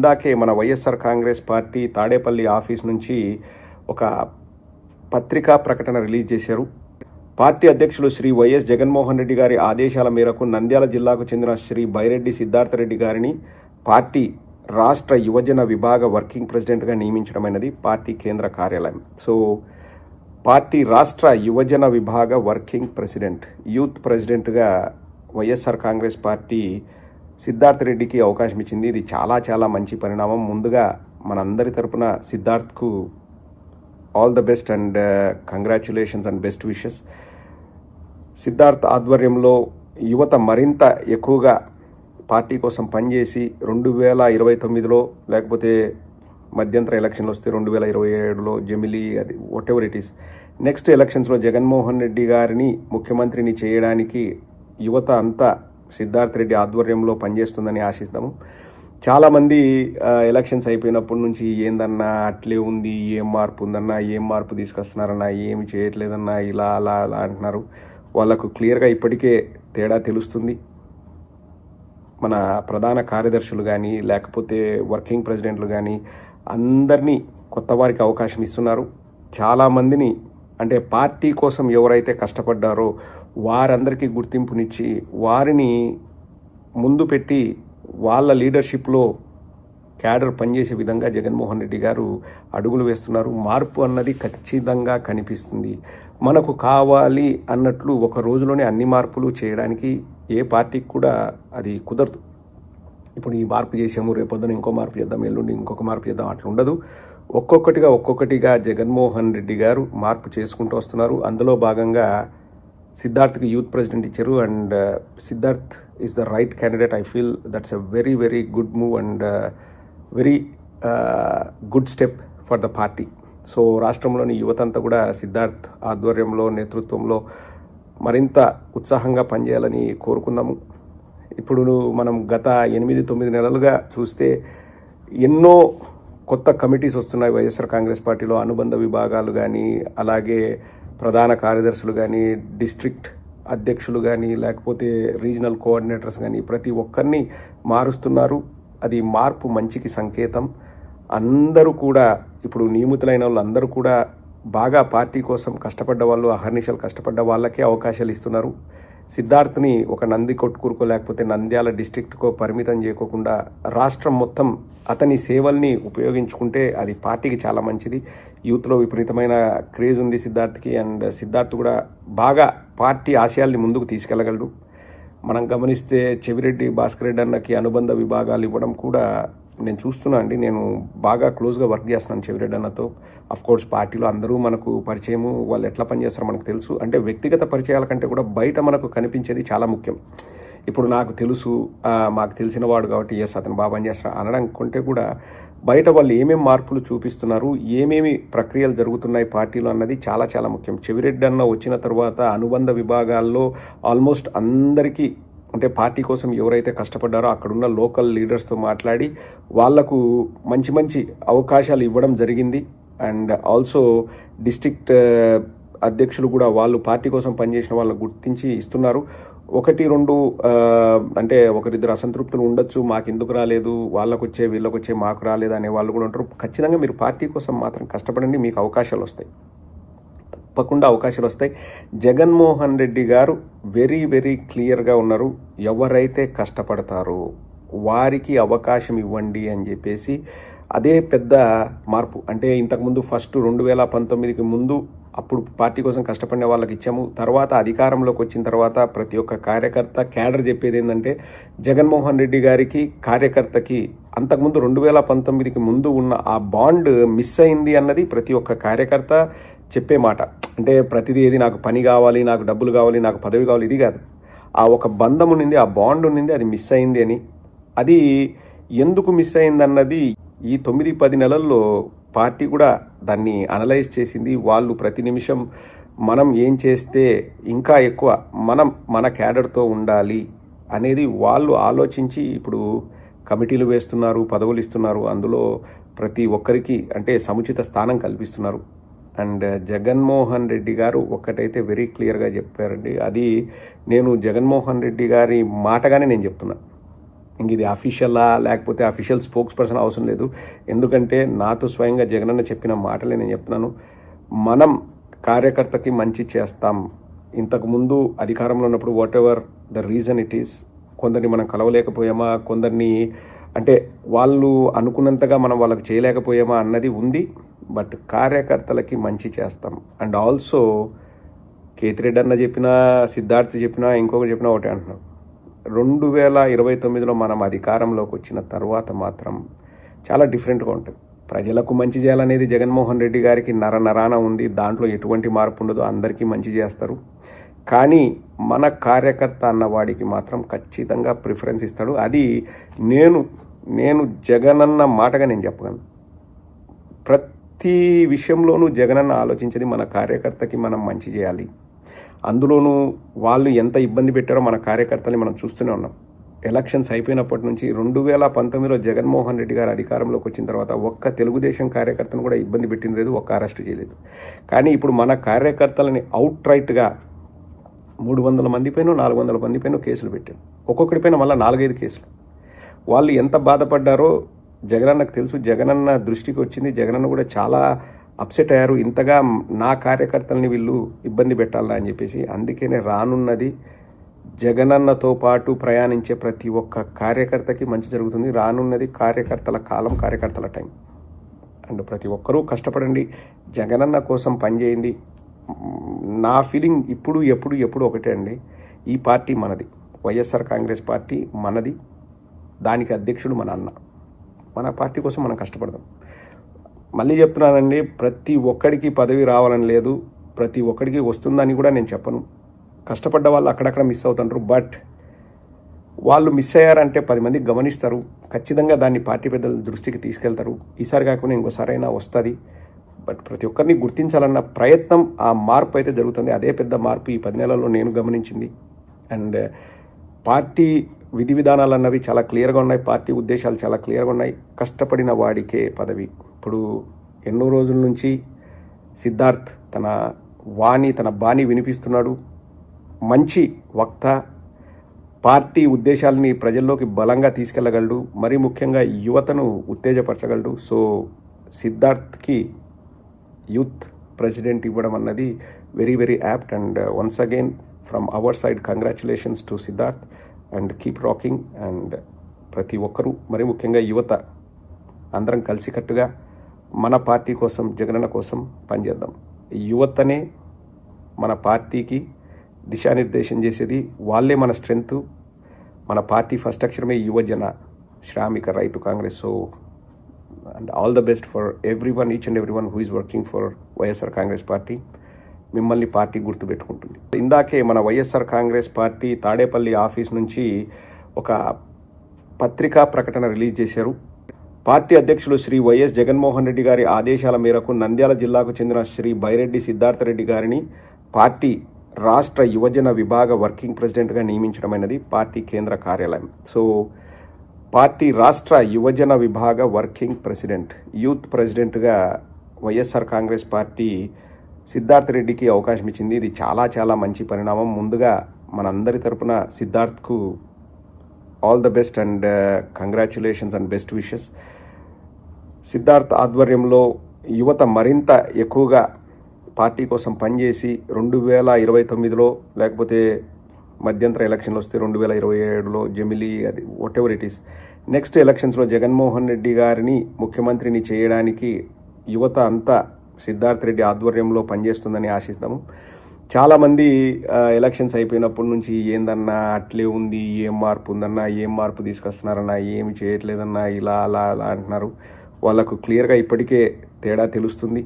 ఇందాకే మన YSR Congress party Tadepalli office నుంచి ఒక పత్రికా ప్రకటన రిలీజ్ చేశారు. పార్టీ అధ్యక్షులు శ్రీ వైఎస్ జగన్మోహన్ రెడ్డి గారి ఆదేశాల మేరకు నంద్యాల జిల్లాకు చెందిన శ్రీ బైరెడ్డి సిద్ధార్థరెడ్డి గారిని పార్టీ రాష్ట్ర యువజన విభాగ వర్కింగ్ ప్రెసిడెంట్గా నియమించడమైనది పార్టీ కేంద్ర కార్యాలయం. సో పార్టీ రాష్ట్ర యువజన విభాగ వర్కింగ్ ప్రెసిడెంట్, యూత్ ప్రెసిడెంట్గా వైఎస్ఆర్ కాంగ్రెస్ పార్టీ సిద్ధార్థరెడ్డికి అవకాశం ఇచ్చింది. ఇది చాలా చాలా మంచి పరిణామం. ముందుగా మనందరి తరపున సిద్ధార్థ్కు all the best and congratulations and best wishes. Siddharth ఆధ్వర్యంలో యువత మరింత ఎక్కువగా పార్టీ కోసం పనిచేసి 2029లో లేకపోతే మధ్యంతర ఎలక్షన్లు వస్తే 2027లో జమిలీ, అది what ever it is, next ఎలక్షన్స్లో జగన్మోహన్ రెడ్డి గారిని ముఖ్యమంత్రిని చేయడానికి యువత అంతా సిద్ధార్థ్ రెడ్డి ఆధ్వర్యంలో పనిచేస్తుందని ఆశిస్తాము. చాలామంది ఎలక్షన్స్ అయిపోయినప్పటి నుంచి ఏందన్నా అట్లే ఉంది, ఏం మార్పు ఉందన్నా, ఏం మార్పు తీసుకొస్తున్నారన్నా, ఏమి చేయట్లేదన్నా, ఇలా అలా అలా అంటున్నారు. వాళ్ళకు క్లియర్గా ఇప్పటికే తేడా తెలుస్తుంది. మన ప్రధాన కార్యదర్శులు కానీ లేకపోతే వర్కింగ్ ప్రెసిడెంట్లు కానీ అందరినీ కొత్త వారికి అవకాశం ఇస్తున్నారు. చాలామందిని అంటే పార్టీ కోసం ఎవరైతే కష్టపడ్డారో వారందరికీ గుర్తింపునిచ్చి వారిని ముందు పెట్టి వాళ్ళ లీడర్షిప్లో క్యాడర్ పనిచేసే విధంగా జగన్మోహన్ రెడ్డి గారు అడుగులు వేస్తున్నారు. మార్పు అన్నది ఖచ్చితంగా కనిపిస్తుంది. మనకు కావాలి అన్నట్లు ఒక రోజులోనే అన్ని మార్పులు చేయడానికి ఏ పార్టీకి కూడా అది కుదరదు. ఇప్పుడు ఈ మార్పు చేసాము, రేపొద్దున ఇంకో మార్పు చేద్దాం, ఎల్లుండి ఇంకొక మార్పు చేద్దాం, అట్లా ఉండదు. ఒక్కొక్కటిగా జగన్మోహన్ రెడ్డి గారు మార్పు చేసుకుంటూ వస్తున్నారు. అందులో భాగంగా సిద్ధార్థ్కి యూత్ ప్రెసిడెంట్ ఇచ్చారు and Siddharth is the right candidate. I feel that's a very very good move and very good step for the party. So రాష్ట్రంలోని యువత అంతా కూడా సిద్ధార్థ్ ఆధ్వర్యంలో, నేతృత్వంలో మరింత ఉత్సాహంగా పనిచేయాలని కోరుకుందాము. ఇప్పుడు మనం గత 8-9 నెలలుగా చూస్తే ఎన్నో కొత్త కమిటీస్ వస్తున్నాయి వైఎస్ఆర్ కాంగ్రెస్ పార్టీలో. అనుబంధ విభాగాలు కానీ, అలాగే ప్రధాన కార్యదర్శులు కానీ, డిస్ట్రిక్ట్ అధ్యక్షులు కానీ, లేకపోతే రీజనల్ కోఆర్డినేటర్స్ కానీ, ప్రతి ఒక్కరిని మారుస్తున్నారు. అది మార్పు మంచికి సంకేతం. అందరూ కూడా ఇప్పుడు నియమితులైన వాళ్ళందరూ కూడా బాగా పార్టీ కోసం కష్టపడ్డ వాళ్ళు, అహర్నిశలు కష్టపడ్డ వాళ్ళకే అవకాశాలు ఇస్తున్నారు. సిద్ధార్థ్ని ఒక నంది కొట్టుకూరుకో లేకపోతే నంద్యాల డిస్ట్రిక్ట్కో పరిమితం చేయకోకుండా రాష్ట్రం మొత్తం అతని సేవల్ని ఉపయోగించుకుంటే అది పార్టీకి చాలా మంచిది. యూత్లో విపరీతమైన క్రేజ్ ఉంది సిద్ధార్థ్కి అండ్ సిద్ధార్థ్ కూడా బాగా పార్టీ ఆశయాల్ని ముందుకు తీసుకెళ్లగలడు. మనం గమనిస్తే చెవిరెడ్డి భాస్కర్ రెడ్డి అన్నకి అనుబంధ విభాగాలు ఇవ్వడం కూడా నేను చూస్తున్నా అండి. నేను బాగా క్లోజ్గా వర్క్ చేస్తున్నాను చెవిరెడ్డి అన్నతో. కోర్స్ పార్టీలో అందరూ మనకు పరిచయము, వాళ్ళు ఎట్లా పనిచేస్తారో మనకు తెలుసు. అంటే వ్యక్తిగత పరిచయాల కంటే కూడా బయట మనకు కనిపించేది చాలా ముఖ్యం. ఇప్పుడు నాకు తెలుసు, మాకు తెలిసిన వాడు కాబట్టి ఎస్ అతను బాగా పనిచేస్తారు అనడం కంటే కూడా బయట వాళ్ళు ఏమేమి మార్పులు చూపిస్తున్నారు, ఏమేమి ప్రక్రియలు జరుగుతున్నాయి పార్టీలో అన్నది చాలా చాలా ముఖ్యం. చెవిరెడ్డి అన్న వచ్చిన తర్వాత అనుబంధ విభాగాల్లో ఆల్మోస్ట్ అందరికీ అంటే పార్టీ కోసం ఎవరైతే కష్టపడ్డారో అక్కడున్న లోకల్ లీడర్స్తో మాట్లాడి వాళ్లకు మంచి మంచి అవకాశాలు ఇవ్వడం జరిగింది. అండ్ ఆల్సో డిస్ట్రిక్ట్ అధ్యక్షులు కూడా వాళ్ళు పార్టీ కోసం పనిచేసిన వాళ్ళని గుర్తించి ఇస్తున్నారు. 1-2 అంటే 1-2 అసంతృప్తులు ఉండొచ్చు, మాకు ఎందుకు రాలేదు, వాళ్ళకొచ్చే వీళ్ళకొచ్చే మాకు రాలేదు అనే వాళ్ళు కూడా ఉంటారు. ఖచ్చితంగా మీరు పార్టీ కోసం మాత్రం కష్టపడండి, మీకు అవకాశాలు వస్తాయి, తప్పకుండా అవకాశాలు వస్తాయి. జగన్మోహన్ రెడ్డి గారు వెరీ వెరీ క్లియర్గా ఉన్నారు. ఎవరైతే కష్టపడతారో వారికి అవకాశం ఇవ్వండి అని చెప్పేసి అదే పెద్ద మార్పు. అంటే ఇంతకుముందు ఫస్ట్ 2019కి ముందు అప్పుడు పార్టీ కోసం కష్టపడిన వాళ్ళకి ఇచ్చాము. తర్వాత అధికారంలోకి వచ్చిన తర్వాత ప్రతి ఒక్క కార్యకర్త క్యాడర్ చెప్పేది ఏంటంటే జగన్మోహన్ రెడ్డి గారికి కార్యకర్తకి అంతకుముందు 2019కి ముందు ఉన్న ఆ బాండ్ మిస్ అయింది అన్నది ప్రతి ఒక్క కార్యకర్త చెప్పే మాట. అంటే ప్రతిదీ ఏది నాకు పని కావాలి, నాకు డబ్బులు కావాలి, నాకు పదవి కావాలి, ఇది కాదు. ఆ ఒక బంధం ఉన్నింది, ఆ బాండ్ ఉన్నింది, అది మిస్ అయింది అని. అది ఎందుకు మిస్ అయిందన్నది ఈ 9-10 నెలల్లో పార్టీ కూడా దాన్ని అనలైజ్ చేసింది. వాళ్ళు ప్రతి నిమిషం మనం ఏం చేస్తే ఇంకా ఎక్కువ మన క్యాడర్తో ఉండాలి అనేది వాళ్ళు ఆలోచించి ఇప్పుడు కమిటీలు వేస్తున్నారు, పదవులు ఇస్తున్నారు. అందులో ప్రతి ఒక్కరికి అంటే సముచిత స్థానం కల్పిస్తున్నారు. అండ్ జగన్మోహన్ రెడ్డి గారు ఒక్కటైతే వెరీ క్లియర్గా చెప్పారండి. అది నేను జగన్మోహన్ రెడ్డి గారి మాటగానే నేను చెప్తున్నా. ఇంక ఇది అఫీషియలా లేకపోతే అఫీషియల్ స్పోక్స్ పర్సన్ అవసరం లేదు. ఎందుకంటే నాతో స్వయంగా జగనన్న చెప్పిన మాటలే నేను చెప్తున్నాను. మనం కార్యకర్తకి మంచి చేస్తాం. ఇంతకుముందు అధికారంలో ఉన్నప్పుడు what ever the reason it is, కొందరిని మనం కలవలేకపోయామా, కొందరిని అంటే వాళ్ళు అనుకున్నంతగా మనం వాళ్ళకి చేయలేకపోయామా అన్నది ఉంది. బట్ కార్యకర్తలకి మంచి చేస్తాం. అండ్ ఆల్సో కేతిరెడ్డి అన్న చెప్పినా, సిద్ధార్థ్ చెప్పినా, ఇంకొకటి చెప్పినా ఒకటే అంటున్నాం. 2029లో మనం అధికారంలోకి వచ్చిన తర్వాత మాత్రం చాలా డిఫరెంట్గా ఉంటుంది. ప్రజలకు మంచి చేయాలనేది జగన్మోహన్ రెడ్డి గారికి నరాన ఉంది. దాంట్లో ఎటువంటి మార్పు ఉండదు. అందరికీ మంచి చేస్తారు. కానీ మన కార్యకర్త అన్నవాడికి మాత్రం ఖచ్చితంగా ప్రిఫరెన్స్ ఇస్తాడు. అది నేను జగనన్న మాటగా నేను చెప్పగలను. ప్రతి విషయంలోనూ జగనన్న ఆలోచించేది మన కార్యకర్తకి మనం మంచి చేయాలి. అందులోనూ వాళ్ళు ఎంత ఇబ్బంది పెట్టారో మన కార్యకర్తల్ని మనం చూస్తూనే ఉన్నాం. ఎలక్షన్స్ అయిపోయినప్పటి నుంచి 2019లో జగన్మోహన్ రెడ్డి గారు అధికారంలోకి వచ్చిన తర్వాత ఒక్క తెలుగుదేశం కార్యకర్తను కూడా ఇబ్బంది పెట్టింది లేదు, ఒక్క అరెస్ట్ చేయలేదు. కానీ ఇప్పుడు మన కార్యకర్తలని అవుట్ రైట్గా 300 మంది పైన 400 మంది పైన కేసులు పెట్టారు. ఒక్కొక్కడి పైన మళ్ళీ 4-5 కేసులు. వాళ్ళు ఎంత బాధపడ్డారో జగనన్నకు తెలుసు. జగనన్న దృష్టికి వచ్చింది. జగనన్న కూడా చాలా అప్సెట్ అయ్యారు. ఇంతగా నా కార్యకర్తల్ని వీళ్ళు ఇబ్బంది పెట్టాలా అని చెప్పేసి. అందుకనే రానున్నది జగనన్నతో పాటు ప్రయాణించే ప్రతి ఒక్క కార్యకర్తకి మంచి జరుగుతుంది. రానున్నది కార్యకర్తల కాలం, కార్యకర్తల టైం. అండ్ ప్రతి ఒక్కరూ కష్టపడండి, జగనన్న కోసం పనిచేయండి. నా ఫీలింగ్ ఎప్పుడు ఒకటే అండి. ఈ పార్టీ మనది, వైఎస్ఆర్ కాంగ్రెస్ పార్టీ మనది. దానికి అధ్యక్షుడు మన అన్న. మన పార్టీ కోసం మనం కష్టపడదాం. మళ్ళీ చెప్తున్నానండి, ప్రతి ఒక్కడికి పదవి రావాలని లేదు, ప్రతి ఒక్కడికి వస్తుందని కూడా నేను చెప్పను. కష్టపడ్డ వాళ్ళు అక్కడక్కడ మిస్ అవుతుంటారు. బట్ వాళ్ళు మిస్ అయ్యారంటే 10 మంది గమనిస్తారు. ఖచ్చితంగా దాన్ని పార్టీ పెద్దల దృష్టికి తీసుకెళ్తారు. ఈసారి కాకుండా ఇంకోసారైనా వస్తుంది. బట్ ప్రతి ఒక్కరిని గుర్తించాలన్న ప్రయత్నం, ఆ మార్పు అయితే జరుగుతుంది. అదే పెద్ద మార్పు ఈ 10 నెలల్లో నేను గమనించింది. అండ్ పార్టీ విధి విధానాలు అన్నవి చాలా క్లియర్గా ఉన్నాయి. పార్టీ ఉద్దేశాలు చాలా క్లియర్గా ఉన్నాయి. కష్టపడిన వాడికే పదవి. ఇప్పుడు ఎన్నో రోజుల నుంచి సిద్ధార్థ్ తన బాణి వినిపిస్తున్నాడు. మంచి వక్త, పార్టీ ఉద్దేశాలని ప్రజల్లోకి బలంగా తీసుకెళ్లగలడు. మరీ ముఖ్యంగా యువతను ఉత్తేజపరచగలడు. సో సిద్ధార్థ్కి యూత్ ప్రెసిడెంట్ ఇవ్వడం అన్నది very very apt. And once again from our side congratulations to Siddharth and keep rocking. And ప్రతి ఒక్కరూ, మరీ ముఖ్యంగా యువత, అందరం కలిసికట్టుగా మన పార్టీ కోసం, జగనన్న కోసం పనిచేద్దాం. యువతనే మన పార్టీకి దిశానిర్దేశం చేసేది. వాళ్ళే మన స్ట్రెంగ్త్. మన పార్టీ ఫస్ట్ అక్షరమే యువజన శ్రామిక రైతు Congress. So and all the best for everyone, each and everyone who is working for YSR Congress party. మిమ్మల్ని పార్టీ గుర్తుపెట్టుకుంటుంది. ఇందాకే మన వైఎస్ఆర్ కాంగ్రెస్ పార్టీ తాడేపల్లి ఆఫీస్ నుంచి ఒక పత్రికా ప్రకటన రిలీజ్ చేశారు. పార్టీ అధ్యక్షులు శ్రీ వైఎస్ జగన్మోహన్ రెడ్డి గారి ఆదేశాల మేరకు నంద్యాల జిల్లాకు చెందిన శ్రీ బైరెడ్డి సిద్ధార్థరెడ్డి గారిని పార్టీ రాష్ట్ర యువజన విభాగ వర్కింగ్ ప్రెసిడెంట్గా నియమించడమైనది పార్టీ కేంద్ర కార్యాలయం. సో పార్టీ రాష్ట్ర యువజన విభాగ వర్కింగ్ ప్రెసిడెంట్, యూత్ ప్రెసిడెంట్గా వైఎస్ఆర్ కాంగ్రెస్ పార్టీ సిద్ధార్థరెడ్డికి అవకాశం ఇచ్చింది. ఇది చాలా చాలా మంచి పరిణామం. ముందుగా మనందరి తరపున సిద్ధార్థ్కు all the best and congratulations and best wishes. Siddharth ఆధ్వర్యంలో యువత మరింత ఎక్కువగా పార్టీ కోసం పనిచేసి 2029లో లేకపోతే మధ్యంతర ఎలక్షన్లు వస్తే 2027లో జమిలీ, అది what ever it is, next ఎలక్షన్స్లో జగన్మోహన్ రెడ్డి గారిని ముఖ్యమంత్రిని చేయడానికి యువత అంతా సిద్ధార్థ్ రెడ్డి ఆధ్వర్యంలో పనిచేస్తుందని ఆశిస్తాము. చాలామంది ఎలక్షన్స్ అయిపోయినప్పటి నుంచి ఏందన్నా అట్లే ఉంది, ఏం మార్పు ఉందన్నా, ఏం మార్పు తీసుకొస్తున్నారన్నా, ఏమి చేయట్లేదన్నా, ఇలా అలా అలా అంటున్నారు. వాళ్ళకు క్లియర్గా ఇప్పటికే తేడా తెలుస్తుంది.